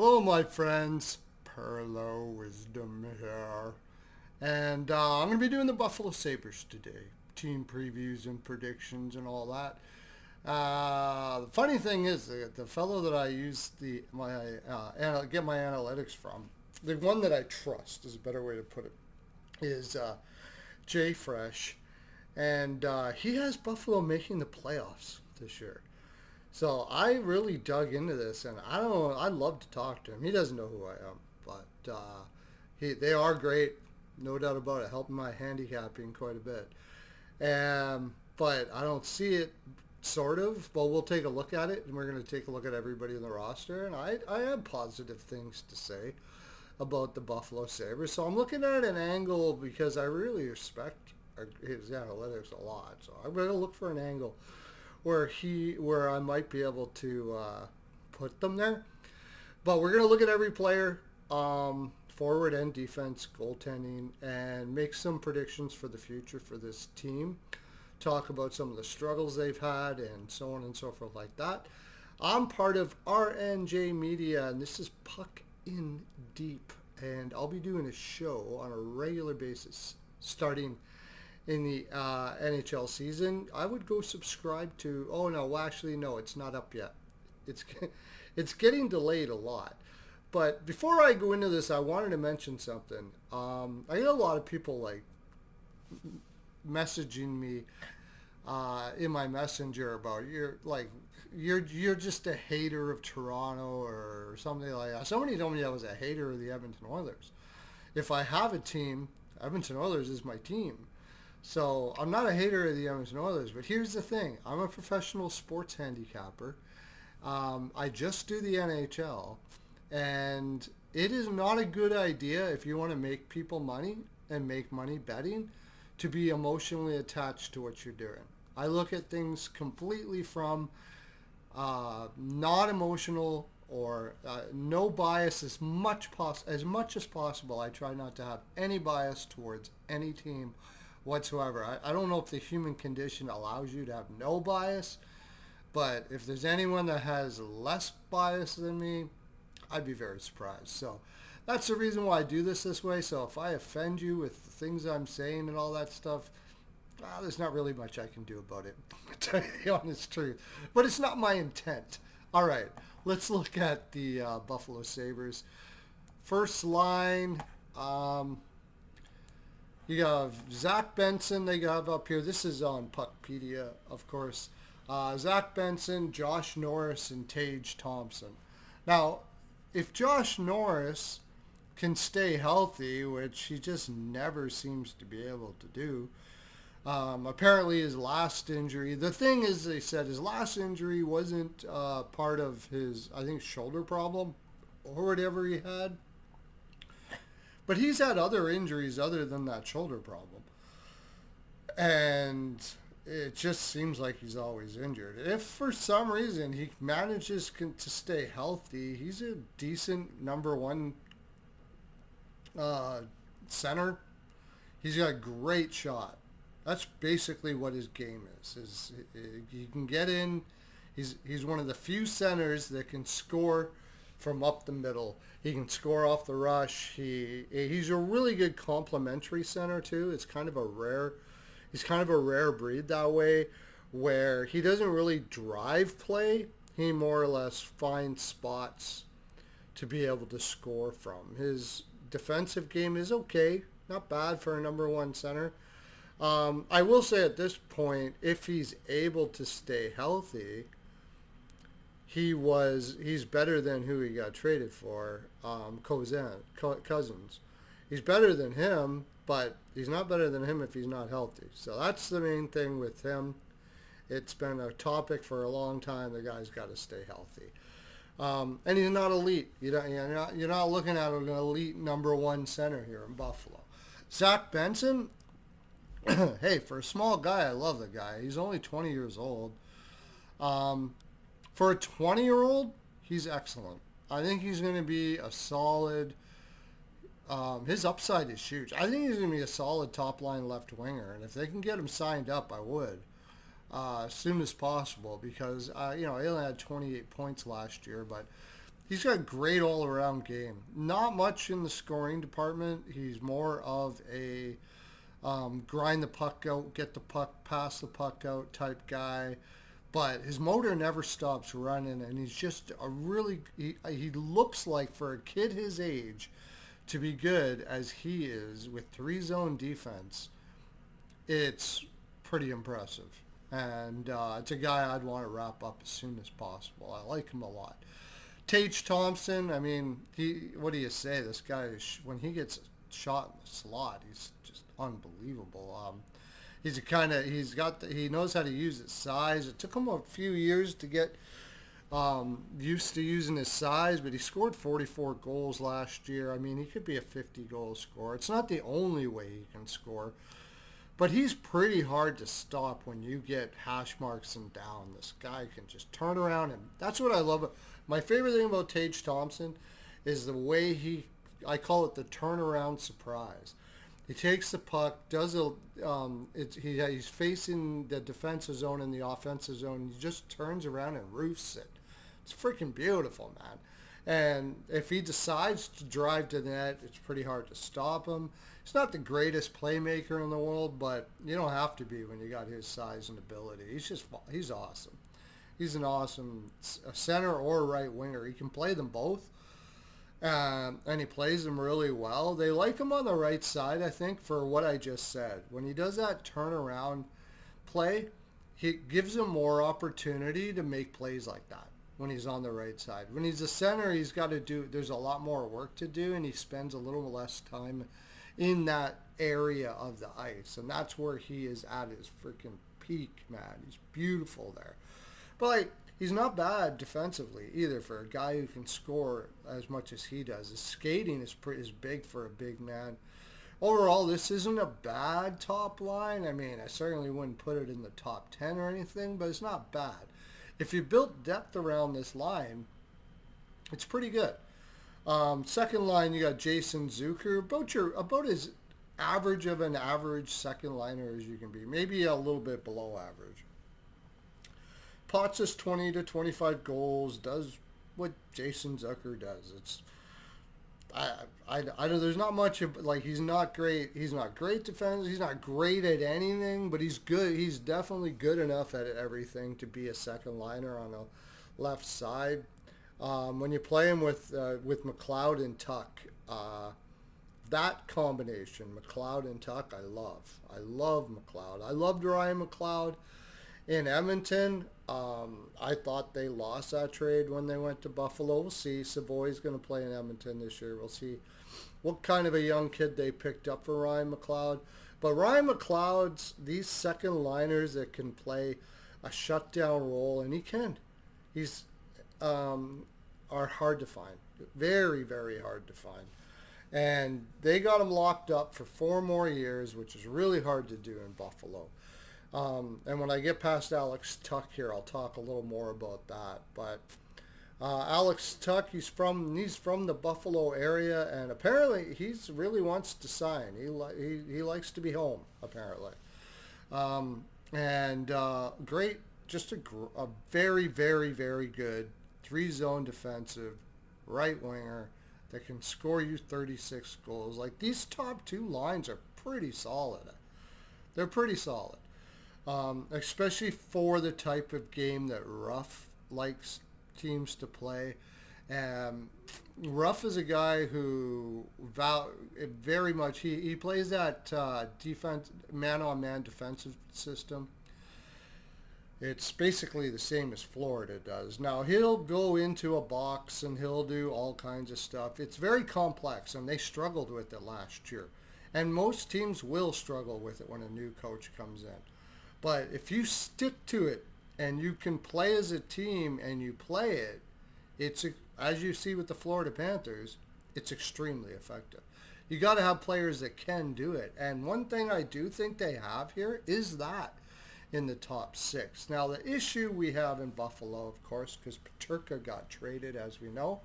Hello, my friends. Perlo Wisdom here. And I'm going to be doing the Buffalo Sabres today. Team previews and predictions and all that. The funny thing is, the fellow that I use get my analytics from, the one that I trust is a better way to put it, is Jay Fresh. And he has Buffalo making the playoffs this year. So I really dug into this, and I don't know. I'd love to talk to him. He doesn't know who I am, but they are great, no doubt about it, helping my handicapping quite a bit. But I don't see it, sort of. But we'll take a look at it, and we're going to take a look at everybody in the roster. And I have positive things to say about the Buffalo Sabres. So I'm looking at an angle because I really respect his analytics a lot. So I'm going to look for an angle where I might be able to put them there. But we're going to look at every player, forward and defense, goaltending, and make some predictions for the future for this team. Talk about some of the struggles they've had and so on and so forth like that. I'm part of RNJ Media, and this is Puck in Deep. And I'll be doing a show on a regular basis starting in the NHL season. I would go subscribe to. Oh no, well, actually no, it's not up yet. It's getting delayed a lot. But before I go into this, I wanted to mention something. I get a lot of people like messaging me in my messenger about you're just a hater of Toronto or something like that. Somebody told me I was a hater of the Edmonton Oilers. If I have a team, Edmonton Oilers is my team. So I'm not a hater of the Edmonton Oilers, but here's the thing. I'm a professional sports handicapper. I just do the NHL, and it is not a good idea if you want to make people money and make money betting to be emotionally attached to what you're doing. I look at things completely from not emotional or no bias as much as possible. I try not to have any bias towards any team whatsoever. I don't know if the human condition allows you to have no bias, but if there's anyone that has less bias than me, I'd be very surprised. So that's the reason why I do this way. So if I offend you with the things I'm saying and all that stuff, there's not really much I can do about it, to tell you the honest truth. But it's not my intent. All right, let's look at the Buffalo Sabres. First line, you have Zach Benson, they have up here. This is on Puckpedia, of course. Zach Benson, Josh Norris, and Tage Thompson. Now, if Josh Norris can stay healthy, which he just never seems to be able to do, apparently his last injury, the thing is, they said his last injury wasn't part of his, I think, shoulder problem or whatever he had. But he's had other injuries other than that shoulder problem. And it just seems like he's always injured. If for some reason he manages to stay healthy, he's a decent number one center. He's got a great shot. That's basically what his game is he can get in. He's one of the few centers that can score from up the middle. He can score off the rush. He's a really good complementary center too. He's kind of a rare breed that way, where he doesn't really drive play. He more or less finds spots to be able to score from. His defensive game is okay, not bad for a number one center. I will say at this point, if he's able to stay healthy, he's better than who he got traded for, Cousins. He's better than him, but he's not better than him if he's not healthy. So that's the main thing with him. It's been a topic for a long time. The guy's got to stay healthy. And he's not elite. You're not looking at an elite number one center here in Buffalo. Zach Benson, hey, for a small guy, I love the guy. He's only 20 years old. For a 20-year-old, he's excellent. I think he's going to be a solid. His upside is huge. I think he's going to be a solid top-line left winger, and if they can get him signed up, I would as soon as possible, because he only had 28 points last year, but He's got a great all-around game. Not much in the scoring department. He's more of a grind the puck out, get the puck, pass the puck out type guy. But his motor never stops running, and he's just a really, he looks like for a kid his age to be good as he is with three zone defense, it's pretty impressive. And it's a guy I'd want to wrap up as soon as possible. I like him a lot. Tage Thompson, I mean, what do you say? This guy, when he gets shot in the slot, he's just unbelievable. He knows how to use his size. It took him a few years to get used to using his size, but he scored 44 goals last year. I mean, he could be a 50-goal scorer. It's not the only way he can score, but he's pretty hard to stop when you get hash marks and down. This guy can just turn around, and that's what I love. My favorite thing about Tage Thompson is the way I call it the turnaround surprise. He takes the puck, he's facing the defensive zone and the offensive zone. He just turns around and roofs it. It's freaking beautiful, man. And if he decides to drive to the net, it's pretty hard to stop him. He's not the greatest playmaker in the world, but you don't have to be when you got his size and ability. He's awesome. He's an awesome center or right winger. He can play them both. And he plays them really well. They like him on the right side, I think, for what I just said. When he does that turnaround play, he gives him more opportunity to make plays like that when he's on the right side. When he's a center, there's a lot more work to do, and he spends a little less time in that area of the ice. And that's where he is at his freaking peak, man. He's beautiful there. But, he's not bad defensively either for a guy who can score as much as he does. His skating is big for a big man. Overall, this isn't a bad top line. I mean, I certainly wouldn't put it in the top 10 or anything, but it's not bad. If you built depth around this line, it's pretty good. Second line, you got Jason Zucker, about as average of an average second liner as you can be. Maybe a little bit below average. Potts is 20 to 25 goals, does what Jason Zucker does. There's not much of, he's not great. He's not great defense. He's not great at anything, but he's good. He's definitely good enough at everything to be a second liner on a left side. When you play him with McLeod and Tuck, that combination, McLeod and Tuck, I love. I love McLeod. I loved Ryan McLeod in Edmonton. I thought they lost that trade when they went to Buffalo. We'll see. Savoy's going to play in Edmonton this year. We'll see what kind of a young kid they picked up for Ryan McLeod. But Ryan McLeod's these second liners that can play a shutdown role, and he can. He's are hard to find. Very, very hard to find. And they got him locked up for 4 more years, which is really hard to do in Buffalo. And when I get past Alex Tuck here, I'll talk a little more about that. But Alex Tuck, he's from the Buffalo area, and apparently he really wants to sign. He likes to be home, apparently. Great, just a very, very, very good 3-zone defensive right winger that can score you 36 goals. These top 2 lines are pretty solid. They're pretty solid. Especially for the type of game that Ruff likes teams to play. Ruff is a guy who very much, he plays that defense, man-on-man defensive system. It's basically the same as Florida does. Now, he'll go into a box and he'll do all kinds of stuff. It's very complex, and they struggled with it last year. And most teams will struggle with it when a new coach comes in. But if you stick to it and you can play as a team and you play it, it's, as you see with the Florida Panthers, it's extremely effective. You got to have players that can do it. And one thing I do think they have here is that in the top 6. Now, the issue we have in Buffalo, of course, because Peterka got traded, as we know,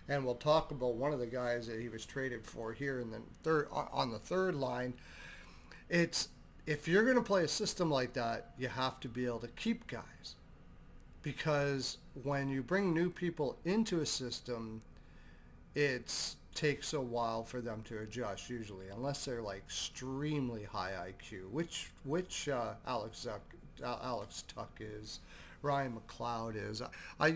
and we'll talk about one of the guys that he was traded for here in the on the third line. It's, if you're going to play a system like that, you have to be able to keep guys. because when you bring new people into a system, it takes a while for them to adjust usually, unless they're like extremely high IQ, which Alex Tuck is, Ryan McLeod is.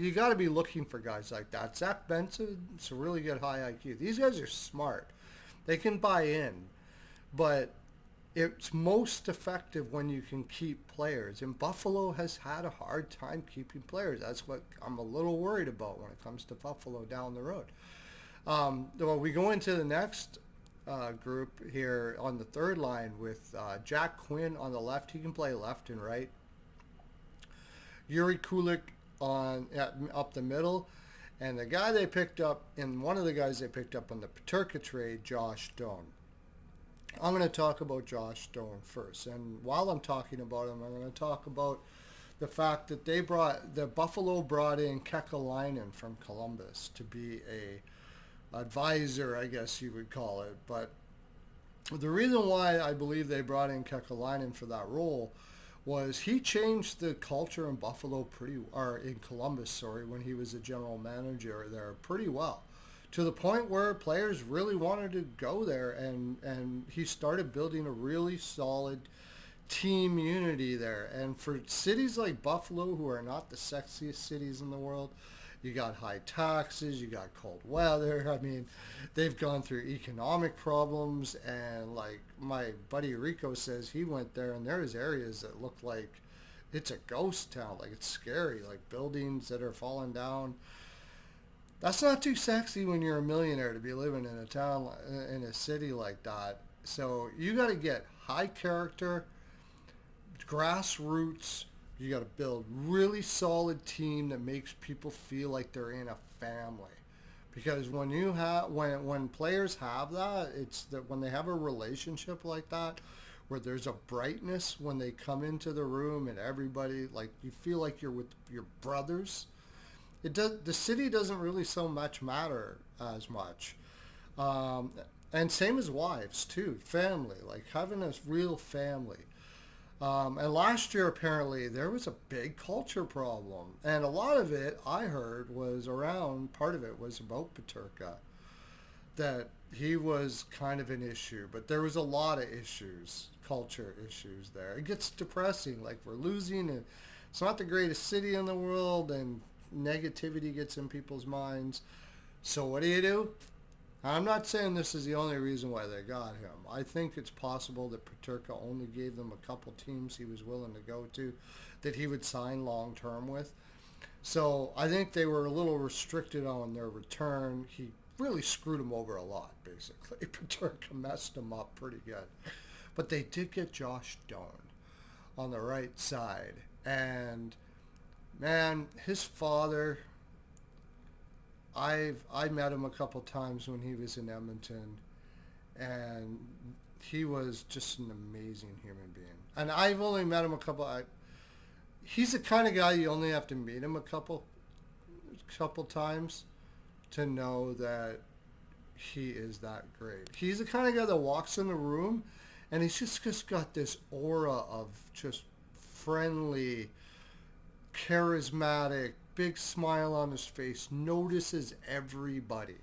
You got to be looking for guys like that. Zach Benson's a really good high IQ. These guys are smart. They can buy in, but it's most effective when you can keep players. And Buffalo has had a hard time keeping players. That's what I'm a little worried about when it comes to Buffalo down the road. Well, we go into the next group here on the third line with Jack Quinn on the left. He can play left and right. Yuri Kulik up the middle. And the guy they picked up, and one of the guys they picked up on the Peterka trade, Josh Stone. I'm going to talk about Josh Stone first. And while I'm talking about him, I'm going to talk about the fact that Buffalo brought in Kekalainen from Columbus to be a advisor, I guess you would call it. But the reason why I believe they brought in Kekalainen for that role was he changed the culture in in Columbus, when he was a general manager there pretty well, to the point where players really wanted to go there, and he started building a really solid team unity there. And for cities like Buffalo, who are not the sexiest cities in the world, you got high taxes, you got cold weather. I mean, they've gone through economic problems, and like my buddy Rico says, he went there and there's areas that look like it's a ghost town, like it's scary, like buildings that are falling down. That's not too sexy when you're a millionaire to be living in a town, in a city like that. So you got to get high character, grassroots. You got to build really solid team that makes people feel like they're in a family. Because when players have that, it's that when they have a relationship like that, where there's a brightness when they come into the room and everybody, like, you feel like you're with your brothers. The city doesn't really so much matter as much. And same as wives too, family, like having a real family. And last year, apparently, there was a big culture problem. And a lot of it, I heard, part of it was about Peterka, that he was kind of an issue. But there was a lot of issues, culture issues there. It gets depressing, like we're losing, and it's not the greatest city in the world, and negativity gets in people's minds. So what do? I'm not saying this is the only reason why they got him. I think it's possible that Peterka only gave them a couple teams he was willing to go to that he would sign long term with. So I think they were a little restricted on their return. He really screwed them over a lot, basically. Peterka messed them up pretty good. But they did get Josh Stone on the right side. And, man, his father... I met him a couple times when he was in Edmonton, and he was just an amazing human being. And I've only met him he's the kind of guy you only have to meet him a couple times to know that he is that great. He's the kind of guy that walks in the room, and he's just got this aura of just friendly, charismatic, big smile on his face, notices everybody.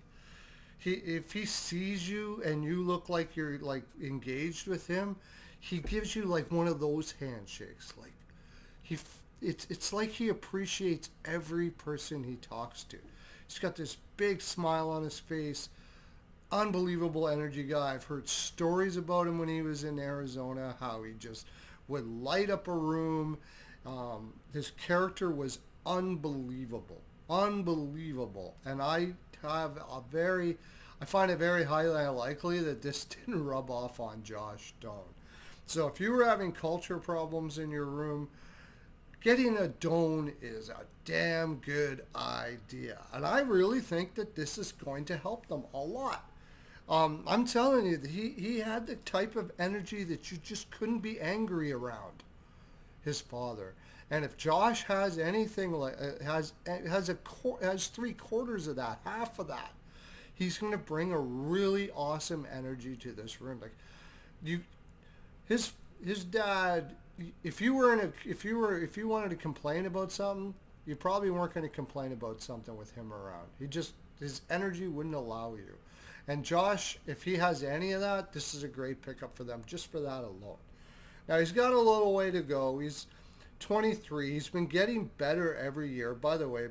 If he sees you and you look like you're like engaged with him, he gives you like one of those handshakes. Like it's like he appreciates every person he talks to. He's got this big smile on his face, unbelievable energy guy. I've heard stories about him when he was in Arizona, how he just would light up a room. His character was unbelievable, and I find it very highly unlikely that this didn't rub off on Josh Stone. So if you were having culture problems in your room, getting a Doan is a damn good idea, and I really think that this is going to help them a lot. I'm telling you that he had the type of energy that you just couldn't be angry around his father. And if Josh has anything like has 3/4 of that, half of that, he's going to bring a really awesome energy to this room. Like his dad. If you wanted to complain about something, you probably weren't going to complain about something with him around. His energy wouldn't allow you. And Josh, if he has any of that, this is a great pickup for them just for that alone. Now he's got a little way to go. He's 23. He's been getting better every year. By the way,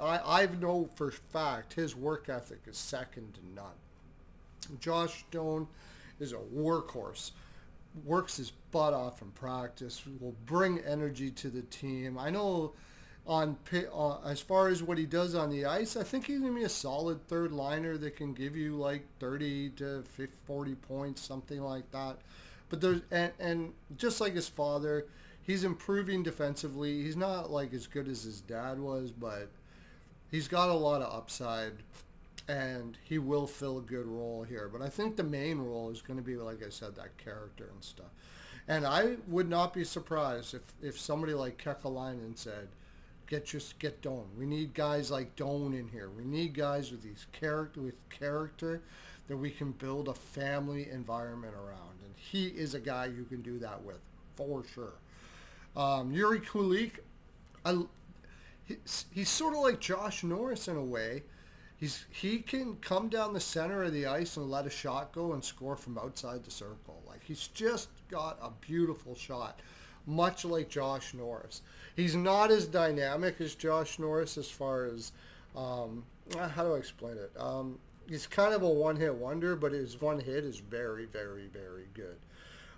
I know for a fact his work ethic is second to none. Josh Stone is a workhorse. Works his butt off in practice. Will bring energy to the team. I know as far as what he does on the ice, I think he's gonna be a solid third liner that can give you like 30 to 50, 40 points, something like that. But there's and just like his father, he's improving defensively. He's not like as good as his dad was, but he's got a lot of upside, and he will fill a good role here. But I think the main role is going to be, like I said, that character and stuff. And I would not be surprised if somebody like Kekalainen said, get Doan. We need guys like Doan in here. We need guys with character that we can build a family environment around. And he is a guy you can do that with, for sure. Yuri Kulik, he's sort of like Josh Norris in a way. He can come down the center of the ice and let a shot go and score from outside the circle. Like, he's just got a beautiful shot, much like Josh Norris. He's not as dynamic as Josh Norris as far as, how do I explain it? He's kind of a one-hit wonder, but his one hit is very, very, very good.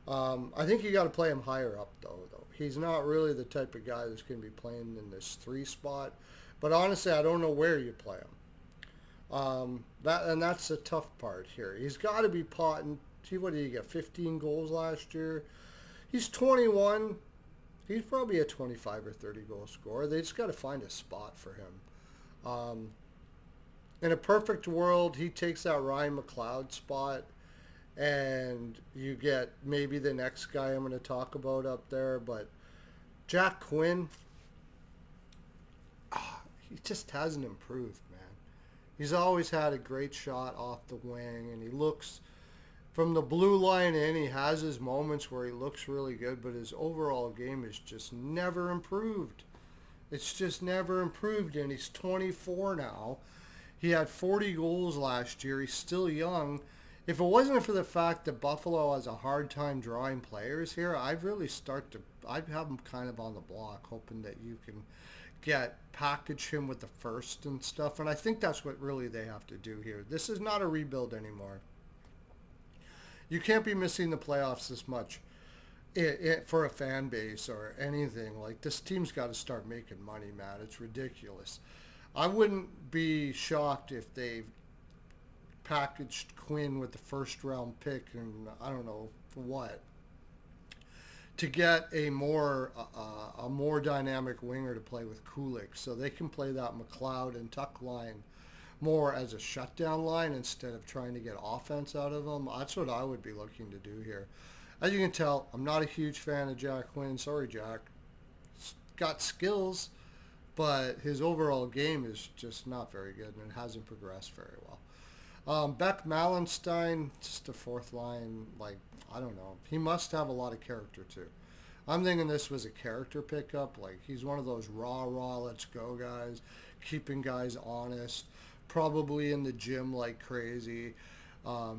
I think you got to play him higher up, though. He's not really the type of guy that's going to be playing in this 3 spot. But honestly, I don't know where you play him. That's the tough part here. He's got to be potting. See, what did he get? 15 goals last year. He's 21. He's probably a 25 or 30 goal scorer. They just got to find a spot for him. In a perfect world, he takes that Ryan McLeod spot, and you get maybe the next guy I'm going to talk about up there. But Jack Quinn, he just hasn't improved, man. He's always had a great shot off the wing, and he looks, from the blue line in, he has his moments where he looks really good, but his overall game is just never improved. It's just never improved, and he's 24 now. He had 40 goals last year. He's still young. If it wasn't for the fact that Buffalo has a hard time drawing players here, I'd have him kind of on the block, hoping that you can package him with the first and stuff. And I think that's what really they have to do here. This is not a rebuild anymore. You can't be missing the playoffs this much for a fan base or anything. Like, this team's got to start making money, man. It's ridiculous. I wouldn't be shocked if they packaged Quinn with the first round pick and I don't know for what, to get a more dynamic winger to play with Kulik, so they can play that McLeod and Tuck line more as a shutdown line instead of trying to get offense out of them. That's what I would be looking to do here. As you can tell, I'm not a huge fan of Jack Quinn. Sorry, Jack. He's got skills, but his overall game is just not very good, and it hasn't progressed very well. Beck Malenstein, just a fourth line, like, I don't know. He must have a lot of character, too. I'm thinking this was a character pickup. Like, he's one of those raw, let's go guys, keeping guys honest, probably in the gym like crazy,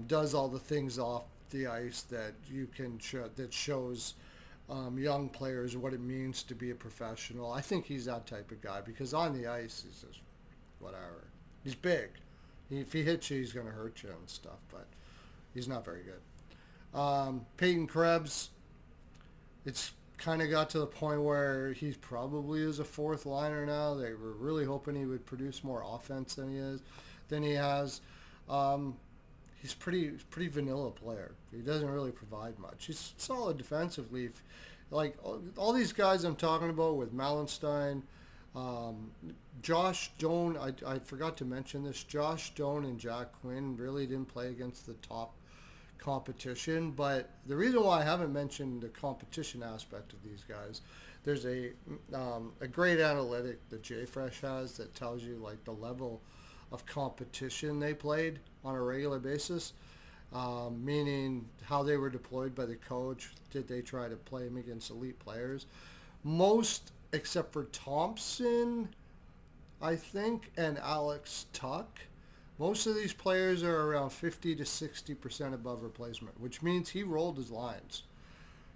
does all the things off the ice that you can that shows young players what it means to be a professional. I think he's that type of guy, because on the ice, he's just whatever. He's big. If he hits you, he's going to hurt you and stuff, but he's not very good. Peyton Krebs, it's kind of got to the point where he's probably is a fourth liner now. They were really hoping he would produce more offense than he has. He's pretty vanilla player. He doesn't really provide much. He's solid defensively. Like all these guys I'm talking about with Malenstein, Josh Doan, I forgot to mention this. Josh Doan and Jack Quinn really didn't play against the top competition, but the reason why I haven't mentioned the competition aspect of these guys, there's a great analytic that JFresh has that tells you like the level of competition they played on a regular basis, meaning how they were deployed by the coach. Did they try to play them against elite players? Most except for Thompson, I think, and Alex Tuck. Most of these players are around 50 to 60% above replacement, which means he rolled his lines.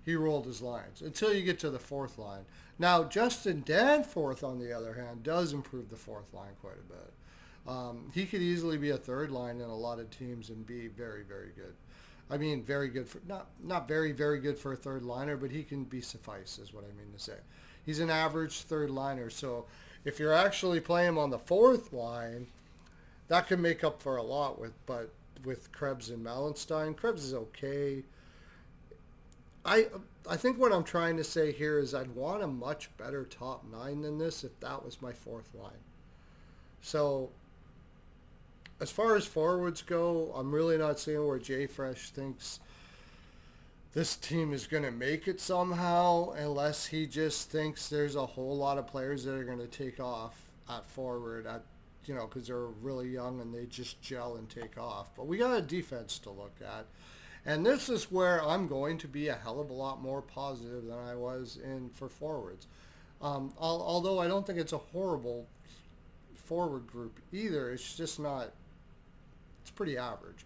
He rolled his lines until you get to the fourth line. Now, Justin Danforth, on the other hand, does improve the fourth line quite a bit. He could easily be a third line in a lot of teams and be very, very good. I mean, very good for not very, very good for a third liner, but he can be suffice, is what I mean to say. He's an average third liner, so if you're actually playing him on the fourth line, that can make up for a lot with Krebs and Malenstein. Krebs is okay. I think what I'm trying to say here is I'd want a much better top nine than this if that was my fourth line. So as far as forwards go, I'm really not seeing where Jay Fresh thinks this team is going to make it somehow, unless he just thinks there's a whole lot of players that are going to take off at forward because they're really young and they just gel and take off. But we got a defense to look at. And this is where I'm going to be a hell of a lot more positive than I was for forwards. Although I don't think it's a horrible forward group either. It's just not, it's pretty average.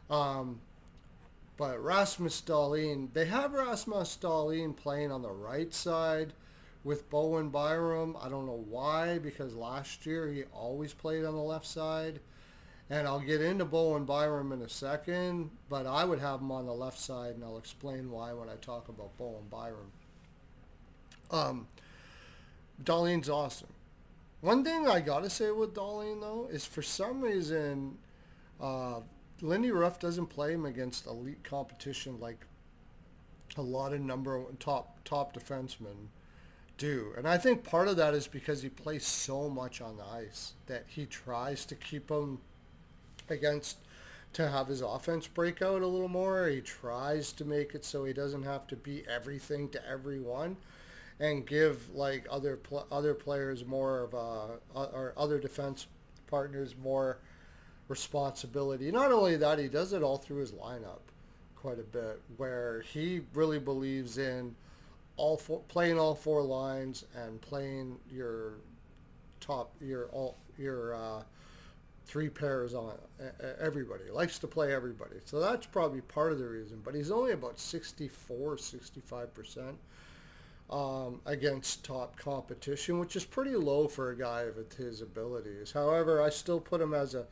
But Rasmus Dahlin, they have Rasmus Dahlin playing on the right side with Bowen Byram. I don't know why, because last year he always played on the left side. And I'll get into Bowen Byram in a second, but I would have him on the left side, and I'll explain why when I talk about Bowen Byram. Dahlin's awesome. One thing I got to say with Dahlin, though, is for some reason, Lindy Ruff doesn't play him against elite competition like a lot of top defensemen do. And I think part of that is because he plays so much on the ice that he tries to keep him to have his offense break out a little more. He tries to make it so he doesn't have to be everything to everyone, and give like other players more of or other defense partners more responsibility. Not only that, he does it all through his lineup quite a bit, where he really believes in playing all four lines and playing your three pairs on everybody. He likes to play everybody. So that's probably part of the reason. But he's only about 65% against top competition, which is pretty low for a guy with his abilities. However, I still put him as a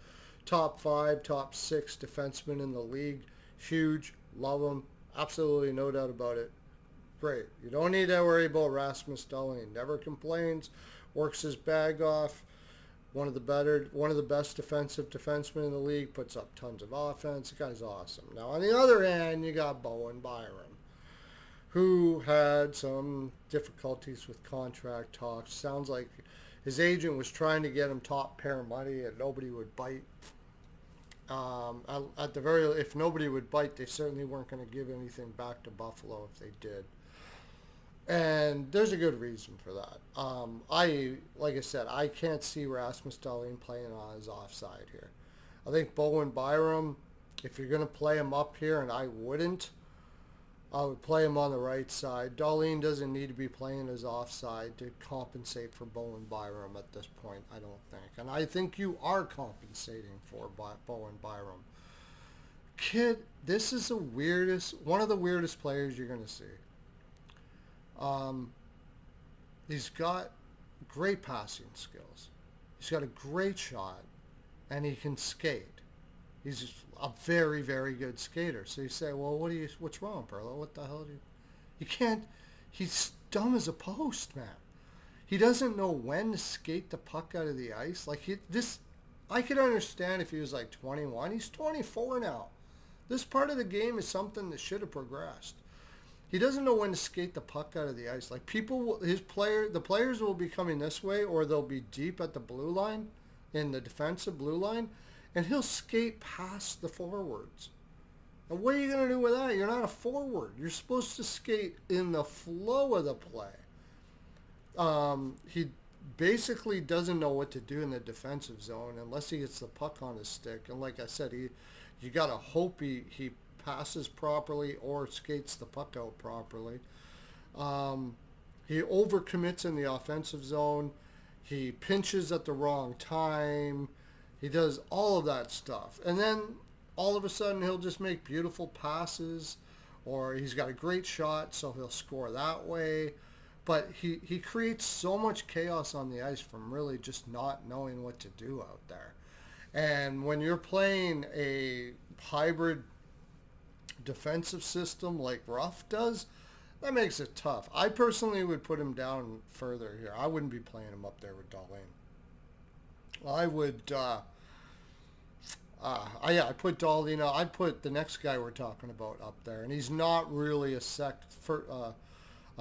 top 5, top 6 defenseman in the league. Huge. Love him. Absolutely no doubt about it. Great. You don't need to worry about Rasmus Dahlin. Never complains. Works his bag off. One of the best defensive defensemen in the league, puts up tons of offense. The guy's awesome. Now, on the other hand, you got Bowen Byram, who had some difficulties with contract talks. Sounds like his agent was trying to get him top pair money, and nobody would bite. If nobody would bite, they certainly weren't going to give anything back to Buffalo if they did. And there's a good reason for that. Like I said, I can't see Rasmus Dahlin playing on his offside here. I think Bowen Byram, if you're going to play him up here, and I would play him on the right side. Dahlin doesn't need to be playing his offside to compensate for Bowen Byram at this point, I don't think. And I think you are compensating for Bowen Byram. Kid, this is one of the weirdest players you're going to see. He's got great passing skills. He's got a great shot, and he can skate. He's a very, very good skater. So you say, well, what's wrong, Perlo? What the hell you can't, he's dumb as a post, man. He doesn't know when to skate the puck out of the ice. I could understand if he was like 21. He's 24 now. This part of the game is something that should have progressed. He doesn't know when to skate the puck out of the ice. Like the players will be coming this way, or they'll be deep at the blue line, in the defensive blue line, and he'll skate past the forwards. And what are you going to do with that? You're not a forward. You're supposed to skate in the flow of the play. He basically doesn't know what to do in the defensive zone unless he gets the puck on his stick. And like I said, you got to hope he passes properly or skates the puck out properly. He overcommits in the offensive zone. He pinches at the wrong time. He does all of that stuff. And then all of a sudden he'll just make beautiful passes, or he's got a great shot, so he'll score that way. But he creates so much chaos on the ice from really just not knowing what to do out there. And when you're playing a hybrid defensive system like Ruff does, that makes it tough. I personally would put him down further here. I wouldn't be playing him up there with Darlene. I would, I put Darlene. I'd put the next guy we're talking about up there, and he's not really a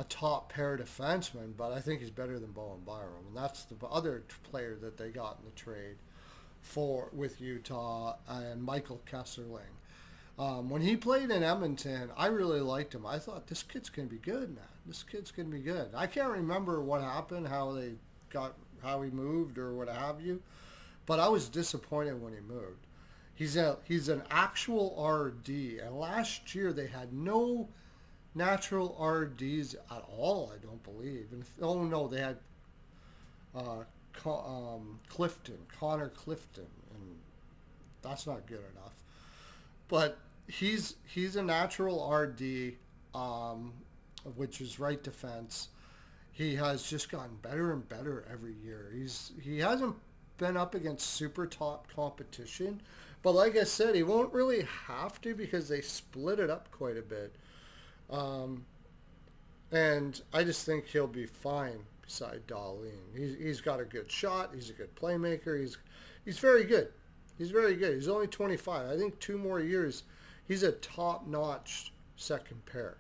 top pair defenseman, but I think he's better than Bowen Byram, and that's the other player that they got in the trade with Utah, and Michael Kesserling. When he played in Edmonton, I really liked him. I thought, this kid's going to be good, man. This kid's going to be good. I can't remember what happened, how he moved or what have you, but I was disappointed when he moved. He's an actual RD, and last year they had no natural RDs at all, I don't believe. And they had Connor Clifton, and that's not good enough. But he's a natural RD, which is right defense. He has just gotten better and better every year. He hasn't been up against super top competition, but like I said, he won't really have to because they split it up quite a bit. And I just think he'll be fine beside Darlene. He's got a good shot. He's a good playmaker. He's very good. He's very good. He's only 25. I think 2 more years, he's a top-notch second pair.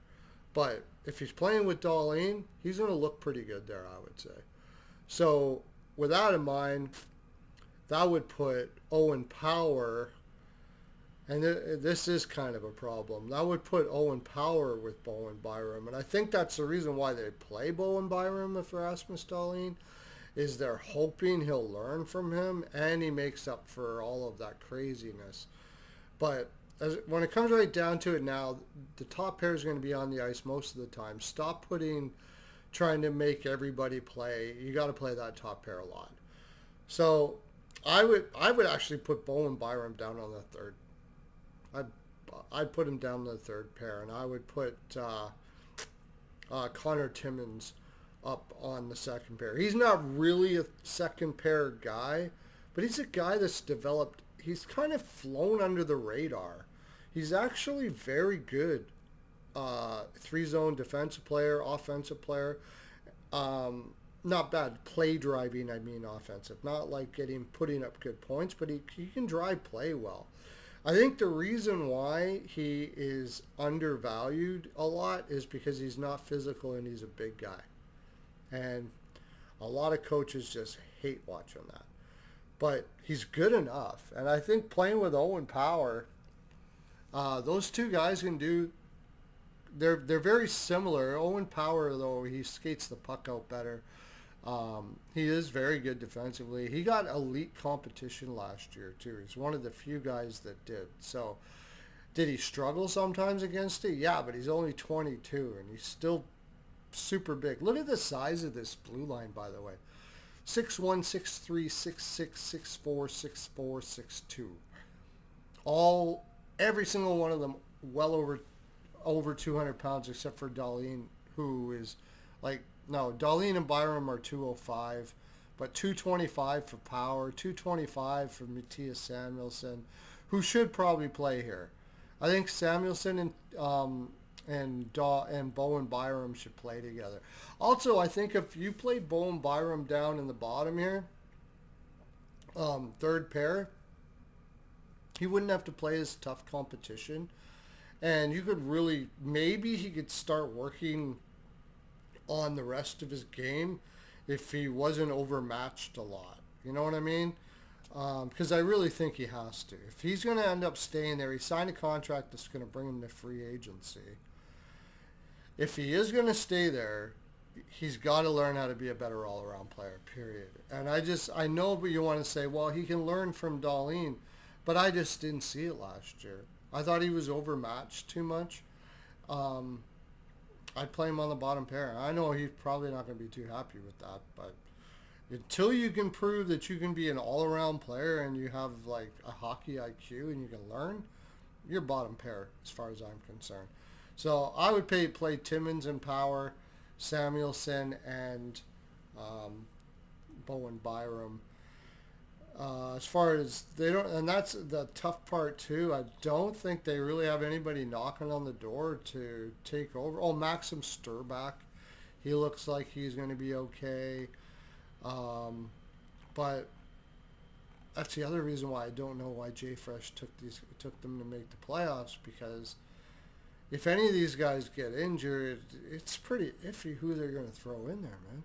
But if he's playing with Darlene, he's going to look pretty good there, I would say. So with that in mind, that would put Owen Power, and this is kind of a problem, that would put Owen Power with Bowen Byram. And I think that's the reason why they play Bowen Byram for Rasmus Dahlin, is they're hoping he'll learn from him and he makes up for all of that craziness. But when it comes right down to it now, the top pair is going to be on the ice most of the time. Stop trying to make everybody play. You got to play that top pair a lot. So I would actually put Bowen Byram down on the third. I'd put him down on the third pair, and I would put Connor Timmins up on the second pair. He's not really a second pair guy, but he's a guy that's developed. He's kind of flown under the radar. He's actually very good. 3-zone defensive player, offensive player. Not bad. Play driving, I mean offensive. Not like putting up good points, but he can drive play well. I think the reason why he is undervalued a lot is because he's not physical and he's a big guy. And a lot of coaches just hate watching that. But he's good enough. And I think playing with Owen Power, those two guys can do... They're very similar. Owen Power, though, he skates the puck out better. He is very good defensively. He got elite competition last year, too. He's one of the few guys that did. So, did he struggle sometimes against it? Yeah, but he's only 22, and he's still super big. Look at the size of this blue line, by the way. 6'1", 6'3", 6'6", 6'4", 6'4", 6'2". Every single one of them well over 200 pounds, except for Dahlin, who is Dahlin and Byram are 205, but 225 for Power, 225 for Matthias Samuelsson, who should probably play here. I think Samuelsson and Bowen Byram should play together. Also, I think if you played Bowen Byram down in the bottom here, third pair, he wouldn't have to play as tough competition. And you could maybe he could start working on the rest of his game if he wasn't overmatched a lot. You know what I mean? Because I really think he has to. If he's going to end up staying there, he signed a contract that's going to bring him to free agency. If he is going to stay there, he's got to learn how to be a better all-around player, period. And I know you want to say, well, he can learn from Dahlin, but I just didn't see it last year. I thought he was overmatched too much. I'd play him on the bottom pair. I know he's probably not going to be too happy with that, but until you can prove that you can be an all-around player and you have like a hockey IQ and you can learn, you're bottom pair as far as I'm concerned. So I would play Timmins in power, Samuelson and Bowen Byram. As far as they don't, and that's the tough part too. I don't think they really have anybody knocking on the door to take over. Oh, Maxim Sturback, he looks like he's going to be okay. But that's the other reason why I don't know why Jay Fresh took them to make the playoffs, because if any of these guys get injured, it's pretty iffy who they're going to throw in there, man.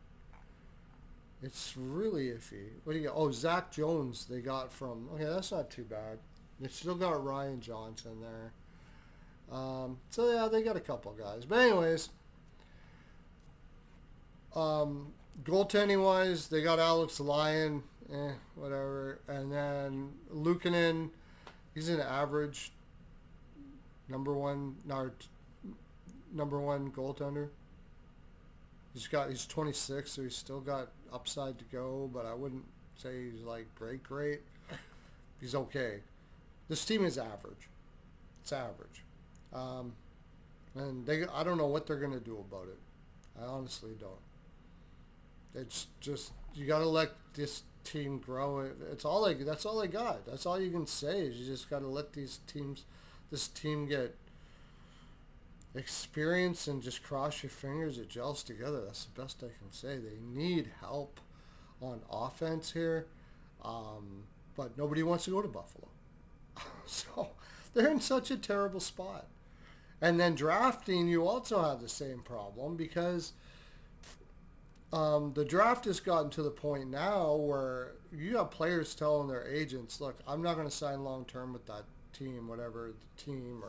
It's really iffy. What do you got? Oh, Zach Jones they got from... Okay, that's not too bad. They still got Ryan Johnson there. So, yeah, they got a couple guys. But anyways, goaltending-wise, they got Alex Lyon. Whatever. And then Luukkonen, he's an average number one goaltender. He's 26, so he's still got upside to go, but I wouldn't say he's like great. He's okay. This team is average. It's average. And I don't know what they're going to do about it. I honestly don't. It's just, you got to let this team grow. That's all they got. That's all you can say is you just got to let this team get experience and just cross your fingers it gels together. That's the best I can say. They need help on offense here, but nobody wants to go to Buffalo. So they're in such a terrible spot. And then drafting, you also have the same problem, because the draft has gotten to the point now where you have players telling their agents, look, I'm not going to sign long term with that team, whatever the team,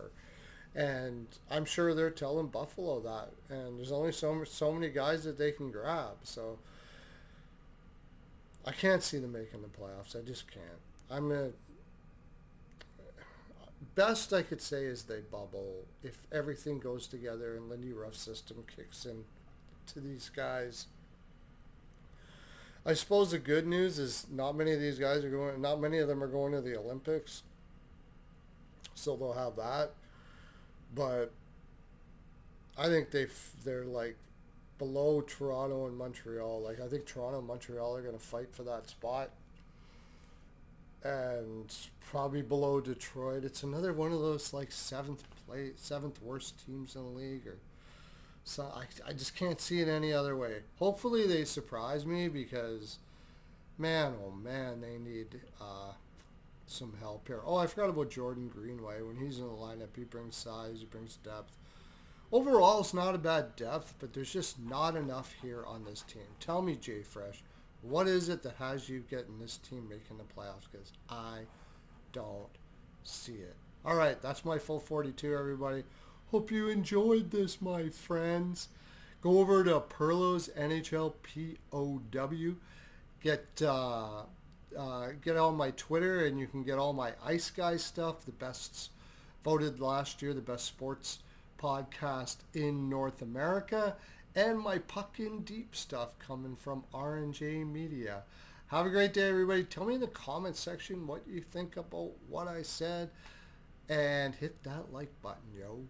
and I'm sure they're telling Buffalo that. And there's only so many guys that they can grab. So I can't see them making the playoffs. I just can't. Best I could say is they bubble if everything goes together and Lindy Ruff's system kicks in to these guys. I suppose the good news is not many of them are going to the Olympics. So they'll have that. But I think they're like below Toronto and Montreal. Like, I think Toronto and Montreal are going to fight for that spot. And probably below Detroit. It's another one of those like seventh worst teams in the league. So I just can't see it any other way. Hopefully they surprise me, because man, oh man, they need some help here. Oh, I forgot about Jordan Greenway. When he's in the lineup, he brings size, he brings depth. Overall, it's not a bad depth, but there's just not enough here on this team. Tell me, Jay Fresh, what is it that has you getting this team making the playoffs? Because I don't see it. All right, that's my full 42, everybody. Hope you enjoyed this, my friends. Go over to Perlo's NHL POW. Get on my Twitter, and you can get all my Ice Guy stuff. The best voted last year, the best sports podcast in North America, and my Puck in Deep stuff coming from R&J Media. Have a great day, everybody. Tell me in the comment section what you think about what I said, and hit that like button, yo.